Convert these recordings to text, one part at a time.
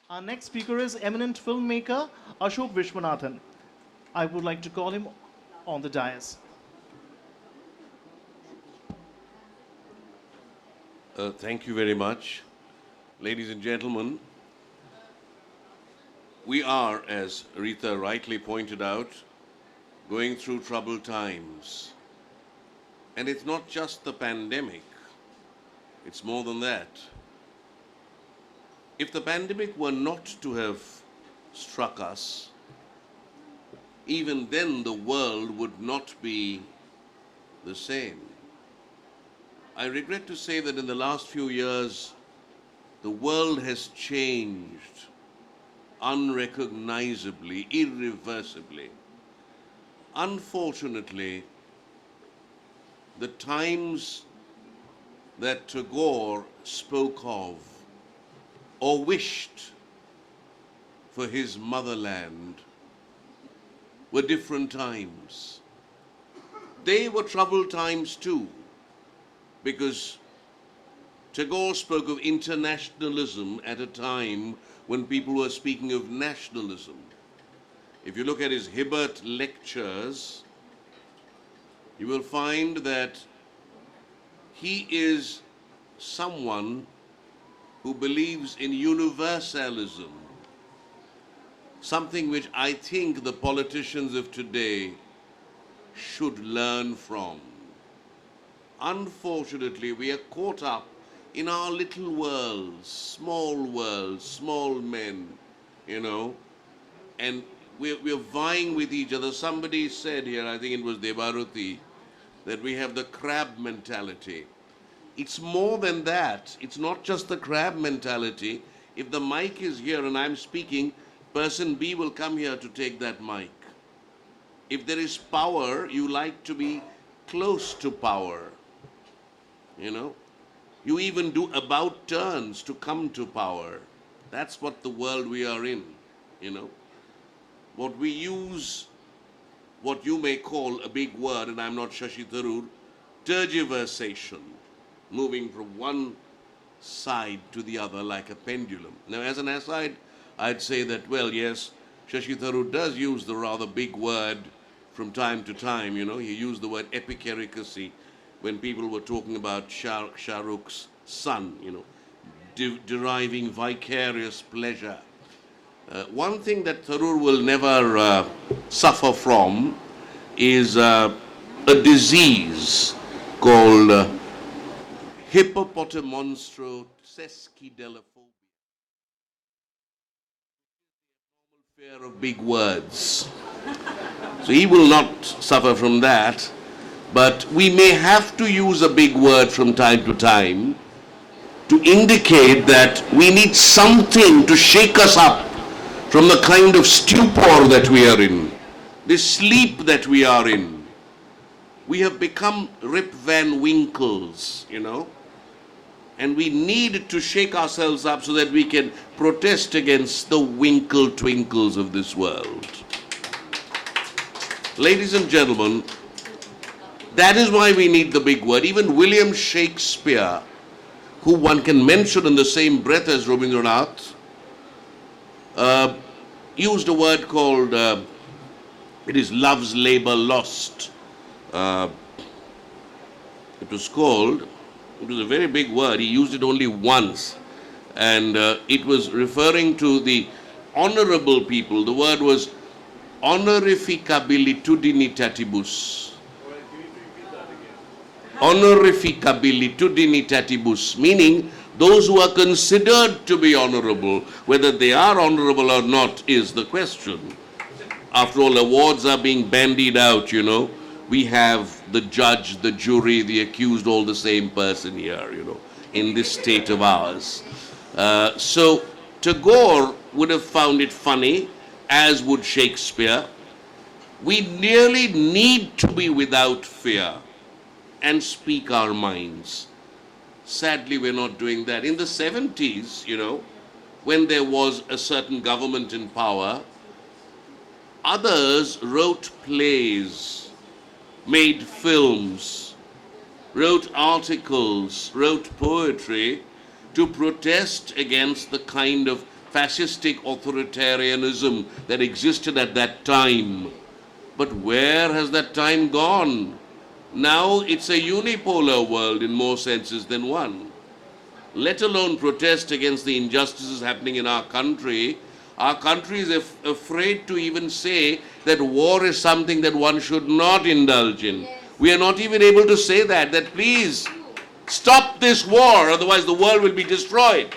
Our next speaker is eminent filmmaker Ashoke Viswanathan. I would like to call him on the dais. Thank you very much. Ladies and gentlemen, we are, as Rita rightly pointed out, going through troubled times. And it's not just the pandemic, it's more than that. If the pandemic were not to have struck us, even then the world would not be the same. I regret to say that in the last few years, the world has changed unrecognizably, irreversibly. Unfortunately, the times that Tagore spoke of or wished for his motherland were different times. They were troubled times too, because Tagore spoke of internationalism at a time when people were speaking of nationalism. If you look at his Hibbert lectures, you will find that he is someone who believes in universalism, something which I think the politicians of today should learn from. Unfortunately, we are caught up in our little worlds, small men, and we're vying with each other. Somebody said here, I think it was Debarati, that we have the crab mentality. It's more than that. It's not just the crab mentality. If the mic is here and I'm speaking, person B will come here to take that mic. If there is power, you like to be close to power. You even do about turns to come to power. That's what the world we are in, What we use, what you may call a big word, and I'm not Shashi Tharoor, tergiversation, moving from one side to the other like a pendulum. Now, as an aside, I'd say that, well, yes, Shashi Tharoor does use the rather big word from time to time, He used the word epicaricacy when people were talking about Shah Rukh's son, deriving vicarious pleasure. One thing that Tharoor will never suffer from is a disease called hippopotamonstrosesquidellophobia, fear of big words. So he will not suffer from that, but we may have to use a big word from time to time to indicate that we need something to shake us up from the kind of stupor that we are in, the sleep that we are in. We have become Rip Van Winkles, and we need to shake ourselves up so that we can protest against the winkle twinkles of this world. Ladies and gentlemen, that is why we need the big word. Even William Shakespeare, who one can mention in the same breath as Rabindranath, used a word called, it is love's labor lost. It was a very big word. He used it only once. And it was referring to the honorable people. The word was honorificabilitudinitatibus. Honorificabilitudinitatibus, meaning those who are considered to be honorable. Whether they are honorable or not is the question. After all, awards are being bandied out, We have the judge, the jury, the accused, all the same person here, in this state of ours. So Tagore would have found it funny, as would Shakespeare. We really need to be without fear and speak our minds. Sadly, we're not doing that. In the 70s, when there was a certain government in power, others wrote plays, made films, wrote articles, wrote poetry to protest against the kind of fascistic authoritarianism that existed at that time. But where has that time gone? Now it's a unipolar world in more senses than one. Let alone protest against the injustices happening in our country. Our country is afraid to even say that war is something that one should not indulge in. Yes. We are not even able to say that please stop this war, otherwise the world will be destroyed.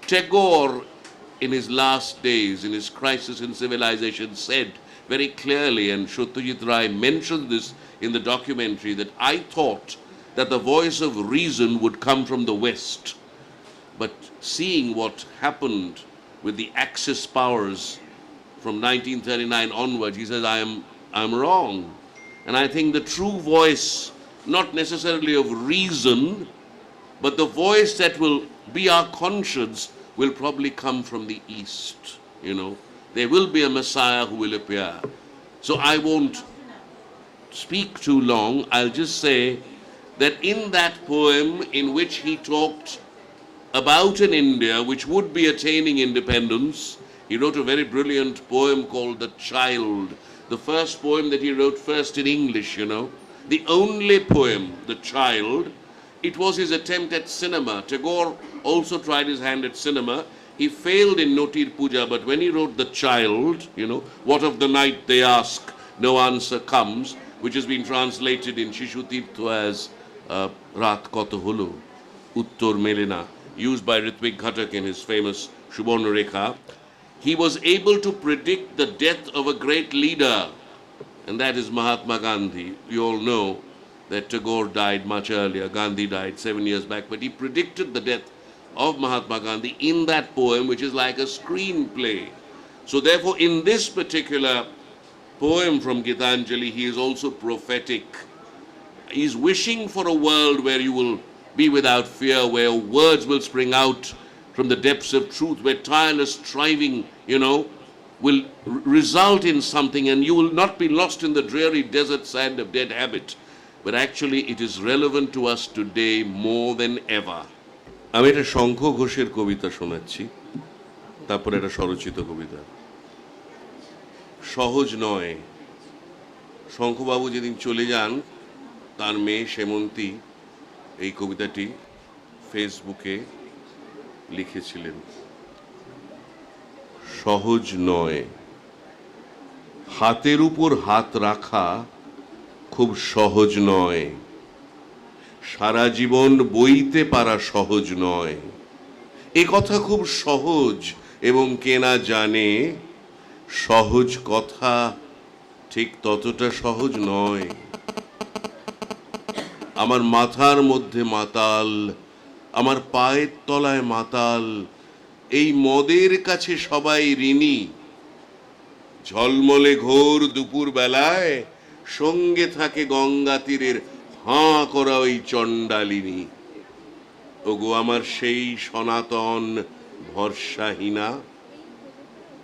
Tagore, in his last days, in his Crisis in Civilization, said very clearly, and Satyajit Ray mentioned this in the documentary, that I thought that the voice of reason would come from the West. But seeing what happened with the Axis powers from 1939 onwards, he says, I'm wrong. And I think the true voice, not necessarily of reason, but the voice that will be our conscience, will probably come from the East. There will be a Messiah who will appear. So I won't speak too long. I'll just say that in that poem in which he talked about an India which would be attaining independence, he wrote a very brilliant poem called The Child, the first poem that he wrote first in English, the only poem, The Child. It was his attempt at cinema. Tagore also tried his hand at cinema. He failed in Notir Puja, but when he wrote The Child, what of the night they ask, no answer comes, which has been translated in Shishu Tirtho as Raat Koto Holo, Uttor Melena, used by Ritwik Ghatak in his famous Suborna Rekha, he was able to predict the death of a great leader, and that is Mahatma Gandhi. You all know that Tagore died much earlier. Gandhi died 7 years back, but he predicted the death of Mahatma Gandhi in that poem, which is like a screenplay. So therefore, in this particular poem from Gitanjali, he is also prophetic. He's wishing for a world where you will be without fear, where words will spring out from the depths of truth, where tireless striving, will result in something, and you will not be lost in the dreary desert sand of dead habit. But actually, it is relevant to us today more than ever. আমি একটা শঙ্খ ঘোষের কবিতা শোনাচ্ছি, তারপরে একটা স্বরচিত কবিতা। সহজ নয়। শঙ্খবাবু যেদিন চলে যান, তার মেয়ে সেমন্তী এই কবিতাটি ফেসবুকে লিখেছিলেন। সহজ নয়। হাতের উপর হাত রাখা খুব সহজ নয়। সারা জীবন বইতে পারা সহজ নয়। এ কথা খুব সহজ, এবং কে না জানে সহজ কথা ঠিক ততটা সহজ নয়। আমার মাথার মধ্যে মাতাল, আমার পায়ের তলায় মাতাল, এই মদের কাছে সবাই ঋণী। ঝলমলে ঘোর দুপুর বেলায় সঙ্গে থাকে গঙ্গা তীরের হাঁ করা ওই চণ্ডালিনী। ওগো আমার সেই সনাতন ভরসাহীনা,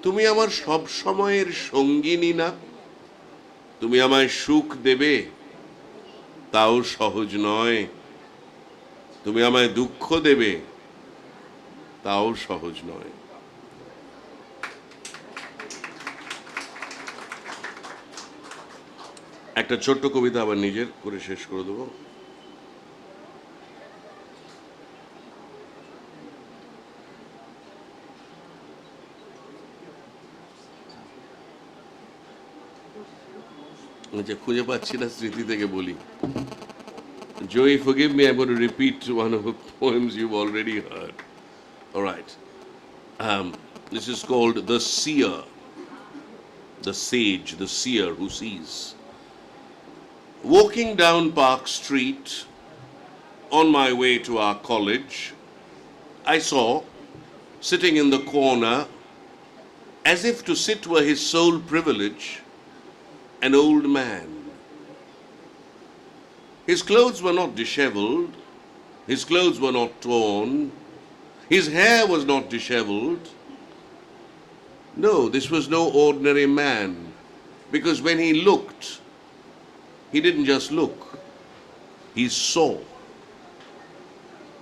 তুমি আমার সব সময়ের সঙ্গিনী না? তুমি আমায় সুখ দেবে, তাও সহজ নয়। তুমি আমায় দুঃখ দেবে, তাও সহজ নয়। একটা ছোট্ট কবিতা আবার নিজের করে শেষ করে দেবো। খুঁজে পাচ্ছি না, স্মৃতি থেকে বলি। Joie, forgive me, I'm going to repeat one of the poems you've already heard. All right. This is called The Seer, the sage, the seer who sees. Walking down Park Street on my way to our college, I saw, sitting in the corner, as if to sit were his sole privilege, an old man. His clothes were not disheveled, his clothes were not torn, his hair was not disheveled. No, this was no ordinary man, because when he looked, he didn't just look, he saw.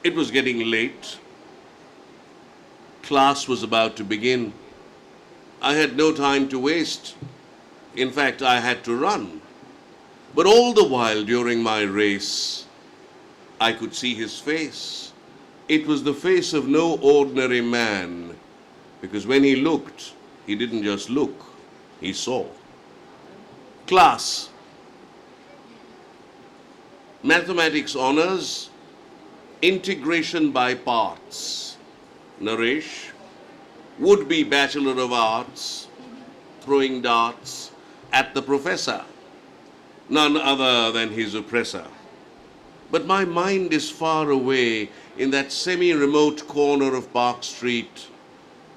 It was getting late. Class was about to begin. I had no time to waste. In fact, I had to run. But all the while during my race, I could see his face. It was the face of no ordinary man, because when he looked, he didn't just look, he saw. Class. Mathematics honors, integration by parts. Naresh, would-be Bachelor of Arts, throwing darts at the professor, none other than his oppressor. But my mind is far away in that semi-remote corner of Park Street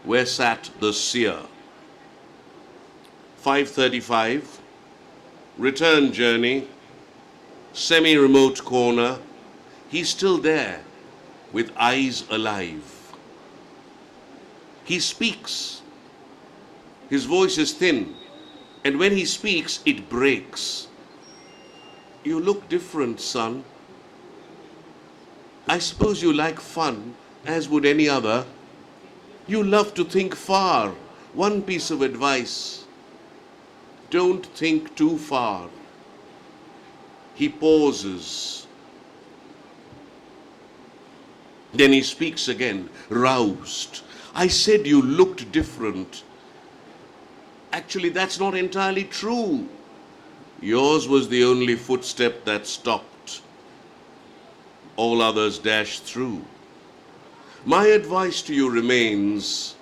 where sat the seer. 5:35, return journey, semi-remote corner. He's still there with eyes alive. He speaks. His voice is thin, and when he speaks, it breaks. You look different, son. I suppose you like fun, as would any other. You love to think far. One piece of advice: don't think too far. He pauses. Then he speaks again, roused. I said you looked different. Actually, that's not entirely true. Yours was the only footstep that stopped. All others dashed through. My advice to you remains,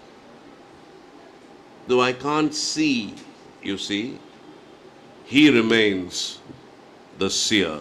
though I can't see, you see, he remains the seer.